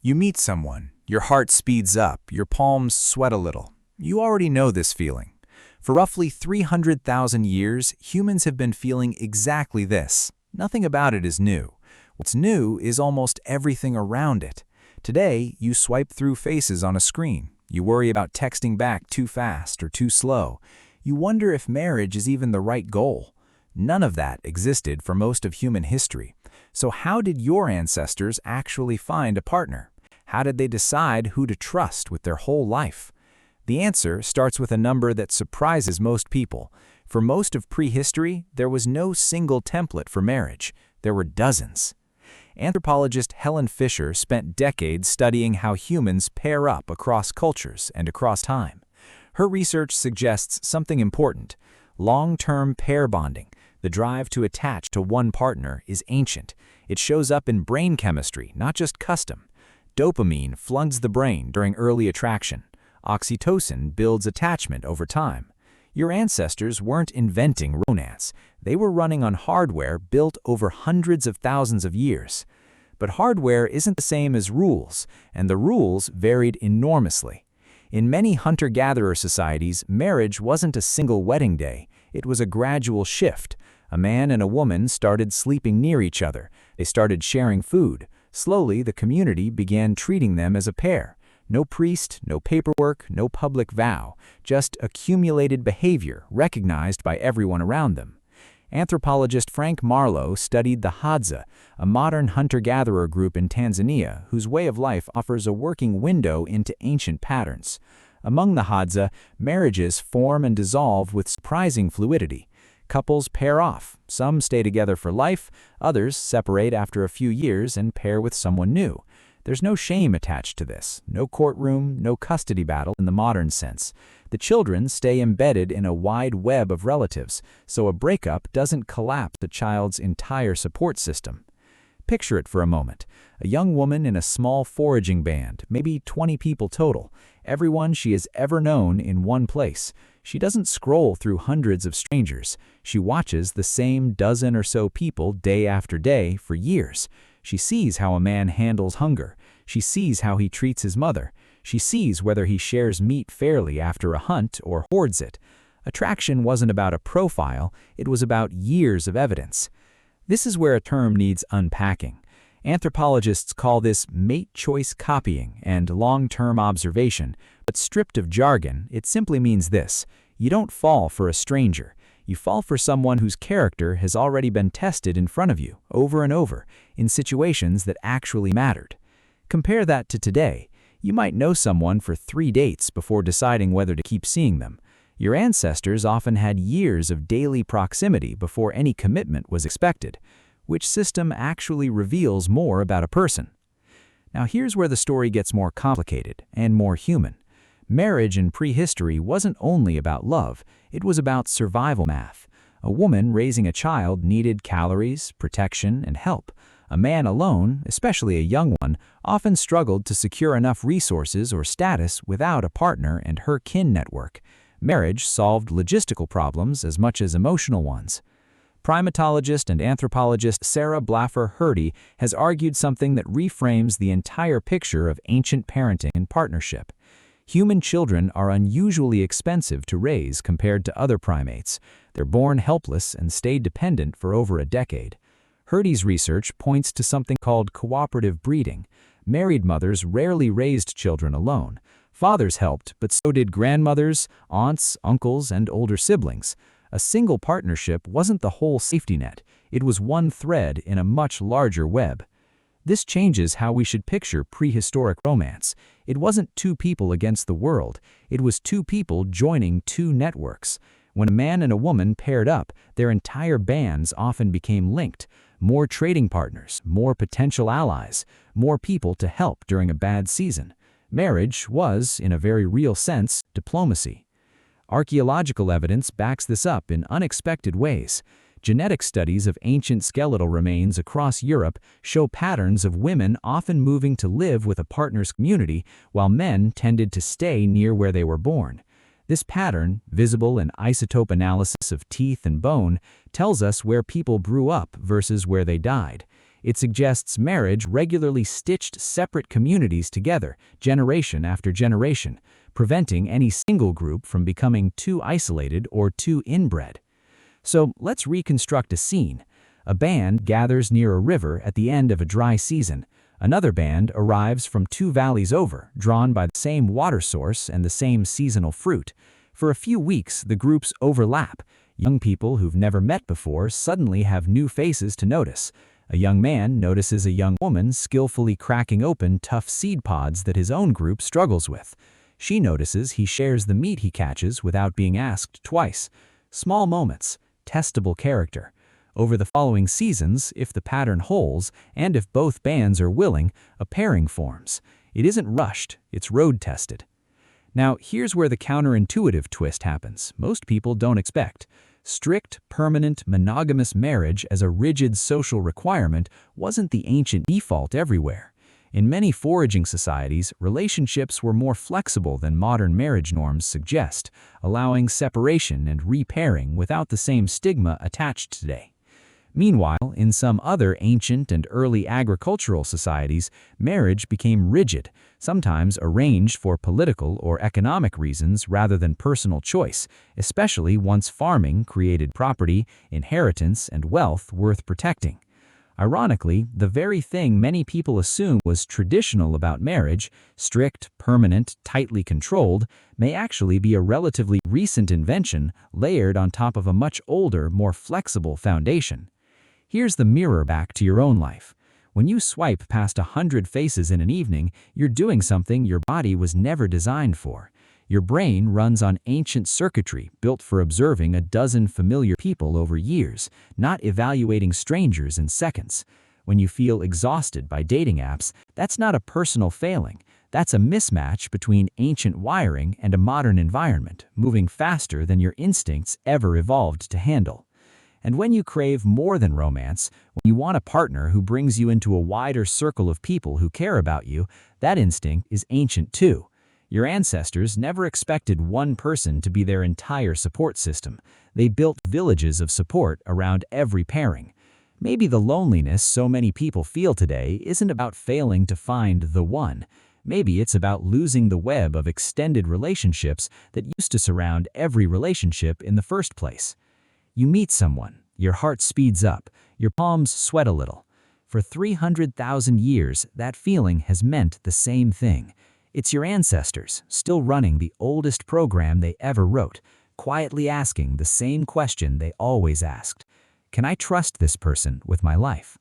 You meet someone, your heart speeds up, your palms sweat a little. You already know this feeling. For roughly 300,000 years, humans have been feeling exactly this. Nothing about it is new. What's new is almost everything around it. Today, you swipe through faces on a screen. You worry about texting back too fast or too slow. You wonder if marriage is even the right goal. None of that existed for most of human history. So how did your ancestors actually find a partner? How did they decide who to trust with their whole life? The answer starts with a number that surprises most people. For most of prehistory, there was no single template for marriage. There were dozens. Anthropologist Helen Fisher spent decades studying how humans pair up across cultures and across time. Her research suggests something important. Long-term pair bonding, the drive to attach to one partner, is ancient. It shows up in brain chemistry, not just custom. Dopamine floods the brain during early attraction. Oxytocin builds attachment over time. Your ancestors weren't inventing romance. They were running on hardware built over hundreds of thousands of years. But hardware isn't the same as rules, and the rules varied enormously. In many hunter-gatherer societies, marriage wasn't a single wedding day. It was a gradual shift. A man and a woman started sleeping near each other. They started sharing food. Slowly, the community began treating them as a pair. No priest, no paperwork, no public vow, just accumulated behavior recognized by everyone around them. Anthropologist Frank Marlowe studied the Hadza, a modern hunter-gatherer group in Tanzania whose way of life offers a working window into ancient patterns. Among the Hadza, marriages form and dissolve with surprising fluidity. Couples pair off. Some stay together for life, others separate after a few years and pair with someone new. There's no shame attached to this, no courtroom, no custody battle in the modern sense. The children stay embedded in a wide web of relatives, so a breakup doesn't collapse the child's entire support system. Picture it for a moment. A young woman in a small foraging band, maybe 20 people total, everyone she has ever known in one place. She doesn't scroll through hundreds of strangers. She watches the same dozen or so people day after day for years. She sees how a man handles hunger. She sees how he treats his mother. She sees whether he shares meat fairly after a hunt or hoards it. Attraction wasn't about a profile, it was about years of evidence. This is where a term needs unpacking. Anthropologists call this mate choice copying and long-term observation, but stripped of jargon, it simply means this: you don't fall for a stranger. You fall for someone whose character has already been tested in front of you, over and over, in situations that actually mattered. Compare that to today. You might know someone for 3 dates before deciding whether to keep seeing them. Your ancestors often had years of daily proximity before any commitment was expected. Which system actually reveals more about a person? Now here's where the story gets more complicated and more human. Marriage in prehistory wasn't only about love, it was about survival math. A woman raising a child needed calories, protection, and help. A man alone, especially a young one, often struggled to secure enough resources or status without a partner and her kin network. Marriage solved logistical problems as much as emotional ones. Primatologist and anthropologist Sarah Blaffer-Hrdy has argued something that reframes the entire picture of ancient parenting and partnership. Human children are unusually expensive to raise compared to other primates. They're born helpless and stay dependent for over a decade. Hrdy's research points to something called cooperative breeding. Married mothers rarely raised children alone. Fathers helped, but so did grandmothers, aunts, uncles, and older siblings. A single partnership wasn't the whole safety net. It was one thread in a much larger web. This changes how we should picture prehistoric romance. It wasn't two people against the world. It was two people joining two networks. When a man and a woman paired up, their entire bands often became linked. More trading partners, more potential allies, more people to help during a bad season. Marriage was, in a very real sense, diplomacy. Archaeological evidence backs this up in unexpected ways. Genetic studies of ancient skeletal remains across Europe show patterns of women often moving to live with a partner's community, while men tended to stay near where they were born. This pattern, visible in isotope analysis of teeth and bone, tells us where people grew up versus where they died. It suggests marriage regularly stitched separate communities together, generation after generation, preventing any single group from becoming too isolated or too inbred. So let's reconstruct a scene. A band gathers near a river at the end of a dry season. Another band arrives from 2 valleys over, drawn by the same water source and the same seasonal fruit. For a few weeks, the groups overlap. Young people who've never met before suddenly have new faces to notice. A young man notices a young woman skillfully cracking open tough seed pods that his own group struggles with. She notices he shares the meat he catches without being asked twice. Small moments, testable character. Over the following seasons, if the pattern holds, and if both bands are willing, a pairing forms. It isn't rushed, it's road-tested. Now, here's where the counterintuitive twist happens. Most people don't expect. Strict, permanent, monogamous marriage as a rigid social requirement wasn't the ancient default everywhere. In many foraging societies, relationships were more flexible than modern marriage norms suggest, allowing separation and repairing without the same stigma attached today. Meanwhile, in some other ancient and early agricultural societies, marriage became rigid, sometimes arranged for political or economic reasons rather than personal choice, especially once farming created property, inheritance, and wealth worth protecting. Ironically, the very thing many people assume was traditional about marriage, strict, permanent, tightly controlled, may actually be a relatively recent invention layered on top of a much older, more flexible foundation. Here's the mirror back to your own life. When you swipe past 100 faces in an evening, you're doing something your body was never designed for. Your brain runs on ancient circuitry built for observing a dozen familiar people over years, not evaluating strangers in seconds. When you feel exhausted by dating apps, that's not a personal failing. That's a mismatch between ancient wiring and a modern environment, moving faster than your instincts ever evolved to handle. And when you crave more than romance, when you want a partner who brings you into a wider circle of people who care about you, that instinct is ancient too. Your ancestors never expected one person to be their entire support system. They built villages of support around every pairing. Maybe the loneliness so many people feel today isn't about failing to find the one. Maybe it's about losing the web of extended relationships that used to surround every relationship in the first place. You meet someone, your heart speeds up, your palms sweat a little. For 300,000 years, that feeling has meant the same thing. It's your ancestors, still running the oldest program they ever wrote, quietly asking the same question they always asked. Can I trust this person with my life?